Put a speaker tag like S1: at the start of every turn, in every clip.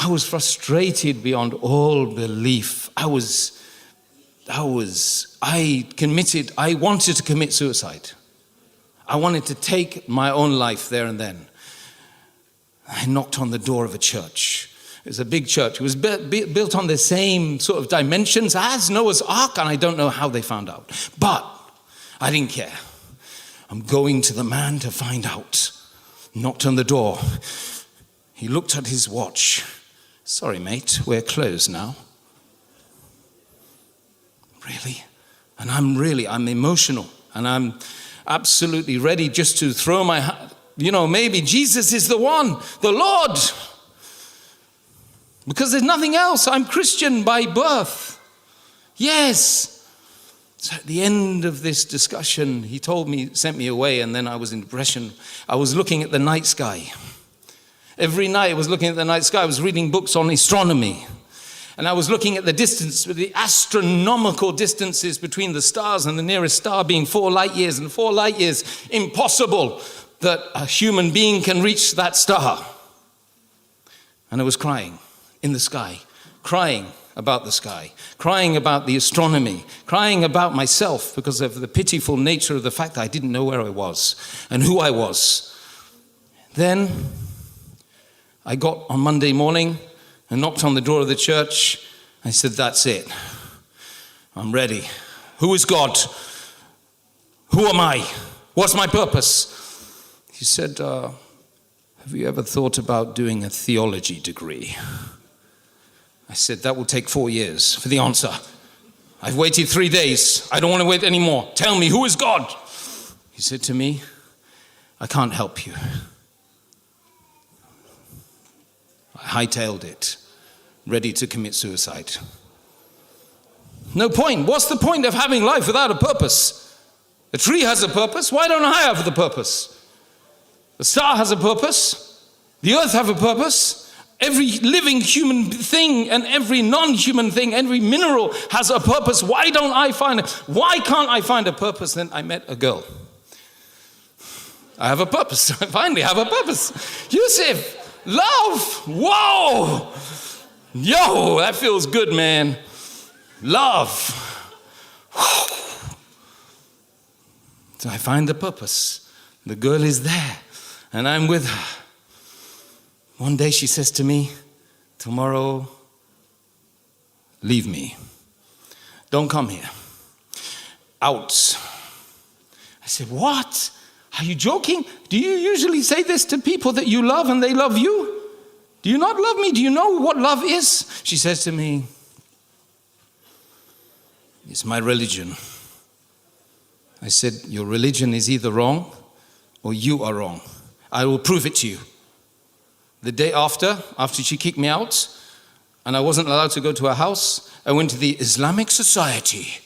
S1: I was frustrated beyond all belief. I wanted to commit suicide. I wanted to take my own life there and then. I knocked on the door of a church. It was a big church. It was built on the same sort of dimensions as Noah's Ark, and I don't know how they found out. But I didn't care. I'm going to the man to find out. Knocked on the door. He looked at his watch. Sorry, mate, we're closed now. Really? And I'm emotional. And I'm absolutely ready just to throw my hand. Maybe Jesus is the one, the Lord. Because there's nothing else. I'm Christian by birth. Yes. So at the end of this discussion, he sent me away, and then I was in depression. I was looking at the night sky. Every night I was looking at the night sky. I was reading books on astronomy. And I was looking at the astronomical distances between the stars, and the nearest star being 4 light years, and 4 light years, impossible that a human being can reach that star. And I was crying in the sky, crying about the sky, crying about the astronomy, crying about myself because of the pitiful nature of the fact that I didn't know where I was and who I was. Then I got on Monday morning and knocked on the door of the church. I said, that's it. I'm ready. Who is God? Who am I? What's my purpose? He said, have you ever thought about doing a theology degree? I said, that will take 4 years for the answer. I've waited 3 days. I don't want to wait anymore. Tell me, who is God? He said to me, I can't help you. I hightailed it, ready to commit suicide. No point. What's the point of having life without a purpose? A tree has a purpose. Why don't I have the purpose? The star has a purpose. The earth have a purpose. Every living human thing and every non-human thing, every mineral has a purpose. Why don't I find it? Why can't I find a purpose? Then I met a girl. I have a purpose. I finally have a purpose. Yusuf, love. Whoa. Yo, that feels good, man. Love. So I find the purpose. The girl is there, and I'm with her. One day she says to me, tomorrow, leave me. Don't come here. Out. I said, what? Are you joking? Do you usually say this to people that you love and they love you? Do you not love me? Do you know what love is? She says to me, it's my religion. I said, your religion is either wrong or you are wrong. I will prove it to you. The day after she kicked me out, and I wasn't allowed to go to her house, I went to the Islamic Society.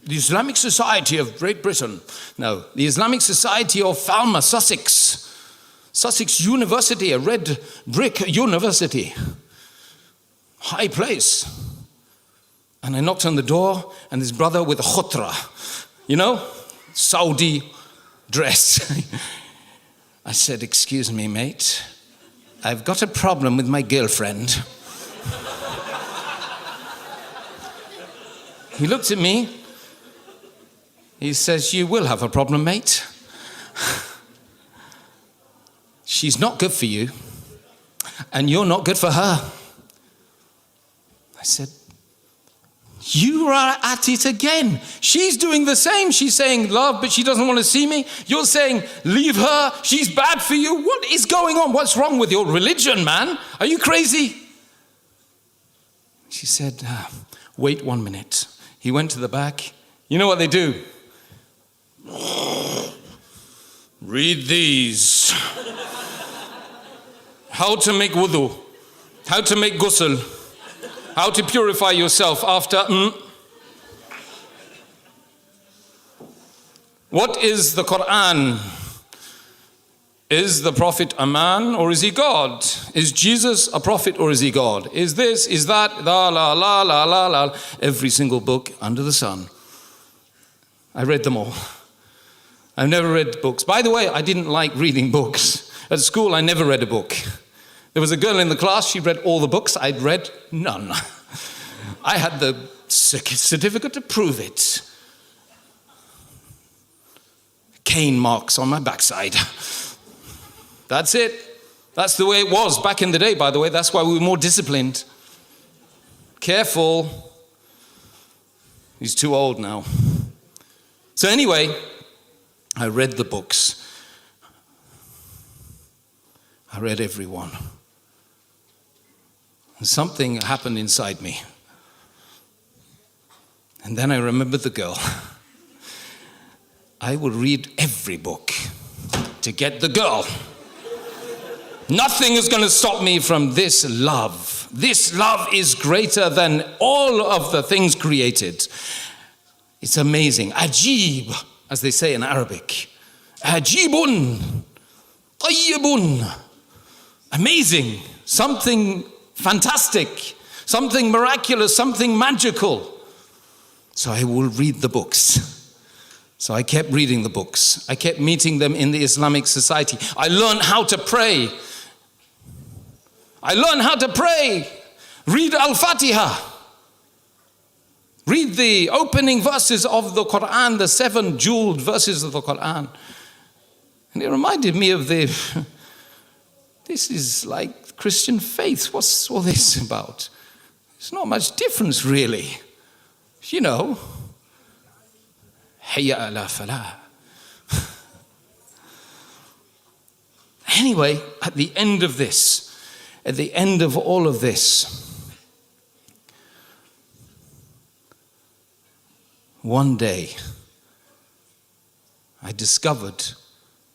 S1: The Islamic Society of Great Britain. No, the Islamic Society of Falmouth, Sussex. Sussex University, a red brick university. High place. And I knocked on the door, and this brother with a khutra, Saudi dress. I said, excuse me, mate. I've got a problem with my girlfriend. He looked at me. He says, you will have a problem, mate. She's not good for you, and you're not good for her. I said, you are at it again. She's doing the same. She's saying love, but she doesn't want to see me. You're saying leave her. She's bad for you. What is going on? What's wrong with your religion, man? Are you crazy? She said, wait 1 minute. He went to the back. You know what they do? Read these. How to make wudu. How to make ghusl. How to purify yourself after. What is the Quran? Is the Prophet a man or is he God? Is Jesus a prophet or is he God? Is this, is that, la la la la la la. Every single book under the sun. I read them all. I've never read books. By the way, I didn't like reading books. At school, I never read a book. There was a girl in the class, she read all the books, I'd read none. I had the certificate to prove it. Cane marks on my backside. That's it. That's the way it was back in the day, by the way. That's why we were more disciplined. Careful. He's too old now. So anyway, I read the books. I read every one. And something happened inside me. And then I remembered the girl. I would read every book to get the girl. Nothing is going to stop me from this love. This love is greater than all of the things created. It's amazing. Ajib, as they say in Arabic. Ajibun, tayyibun. Amazing. Something fantastic. Something miraculous. Something magical. So I will read the books. So I kept reading the books. I kept meeting them in the Islamic society. I learned how to pray. Read Al-Fatiha. Read the opening verses of the Quran, the 7 jeweled verses of the Quran. And it reminded me of this is like Christian faith. What's all this about? There's not much difference really. You know, Hayya ala falah. Anyway, at the end of all of this, one day, I discovered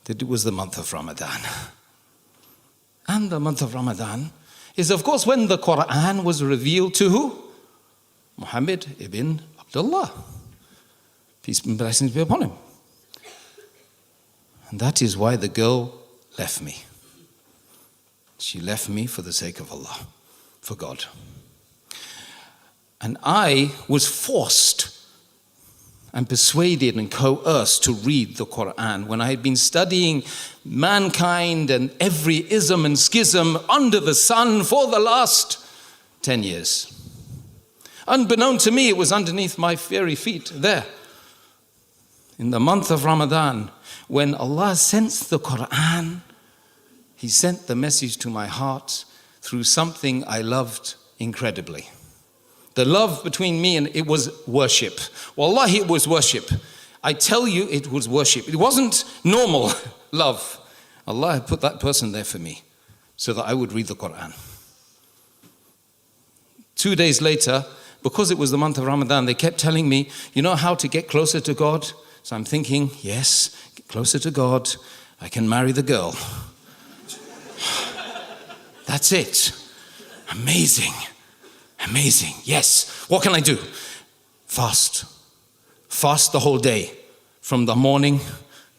S1: that it was the month of Ramadan. And the month of Ramadan is, of course, when the Quran was revealed to who? Muhammad ibn Abdullah. Peace and blessings be upon him. And that is why the girl left me. She left me for the sake of Allah, for God. And I was forced and persuaded and coerced to read the Quran when I had been studying mankind and every ism and schism under the sun for the last 10 years. Unbeknown to me, it was underneath my very feet there. In the month of Ramadan, when Allah sent the Quran, He sent the message to my heart through something I loved incredibly. The love between me and it was worship. Wallahi, it was worship. I tell you, it was worship. It wasn't normal love. Allah had put that person there for me so that I would read the Quran. 2 days later, because it was the month of Ramadan, they kept telling me, you know how to get closer to God? So I'm thinking, yes, get closer to God, I can marry the girl. That's it. Amazing. Amazing. Yes. What can I do? Fast. Fast the whole day, from the morning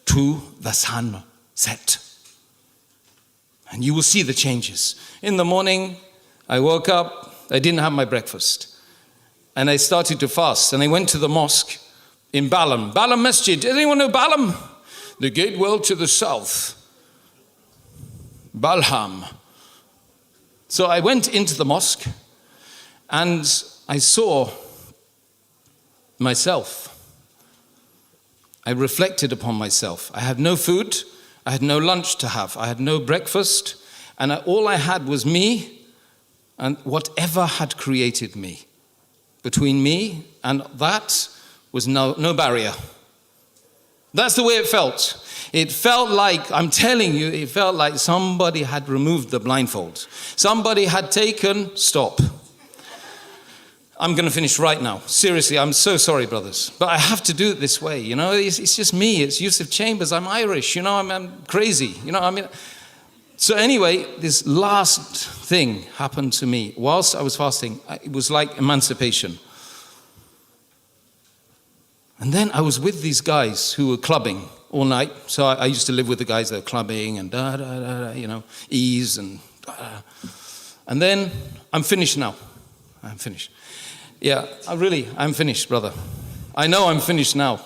S1: to the sunset. And you will see the changes. In the morning, I woke up, I didn't have my breakfast. And I started to fast. And I went to the mosque in Balam. Balam Masjid. Does anyone know Balam? The gateway to the south. Balham. So I went into the mosque and I saw myself. I reflected upon myself. I had no food. I had no lunch to have. I had no breakfast. And all I had was me and whatever had created me. Between me and that was no barrier. That's the way it felt. It felt like, I'm telling you, it felt like somebody had removed the blindfold. Somebody had taken, stop. I'm going to finish right now. Seriously, I'm so sorry, brothers. But I have to do it this way, you know. It's just me. It's Yusuf Chambers. I'm Irish, you know. I'm crazy, you know. I mean, so anyway, this last thing happened to me. Whilst I was fasting, it was like emancipation. And then I was with these guys who were clubbing all night. So I used to live with the guys that were clubbing and you know, ease and And then I'm finished now. I'm finished. Yeah, I'm finished, brother. I know I'm finished now.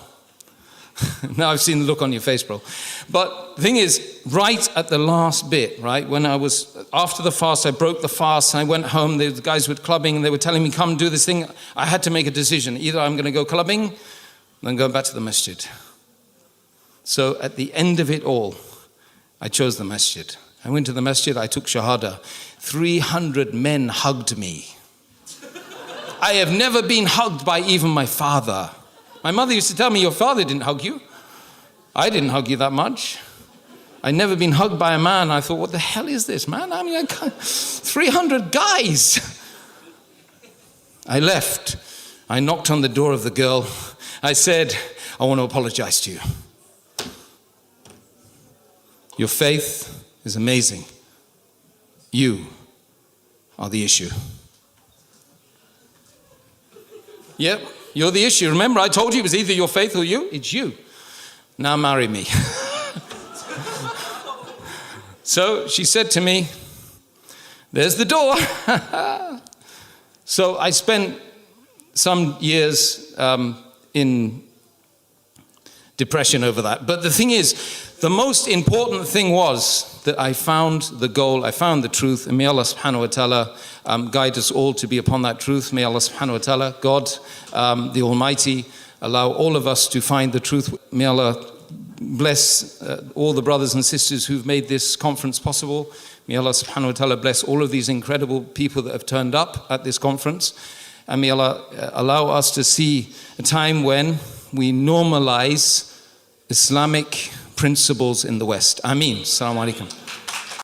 S1: Now I've seen the look on your face, bro. But the thing is, right at the last bit, right, when I was, after the fast, I broke the fast, I went home, the guys were clubbing, and they were telling me, come do this thing. I had to make a decision. Either I'm going to go clubbing, then go back to the masjid. So at the end of it all, I chose the masjid. I went to the masjid, I took shahada. 300 men hugged me. I have never been hugged by even my father. My mother used to tell me, your father didn't hug you. I didn't hug you that much. I'd never been hugged by a man. I thought, what the hell is this, man? I mean, 300 guys. I left. I knocked on the door of the girl. I said, I want to apologize to you. Your faith is amazing. You are the issue. Yep, you're the issue. Remember, I told you it was either your faith or you. It's you. Now marry me. So she said to me, there's the door. So I spent some years in depression over that. But the thing is, the most important thing was that I found the goal, I found the truth, and may Allah subhanahu wa ta'ala guide us all to be upon that truth. May Allah subhanahu wa ta'ala, God, the Almighty, allow all of us to find the truth. May Allah bless all the brothers and sisters who've made this conference possible. May Allah subhanahu wa ta'ala bless all of these incredible people that have turned up at this conference. And may Allah allow us to see a time when we normalize Islamic principles in the West. Ameen. Assalamu alaikum.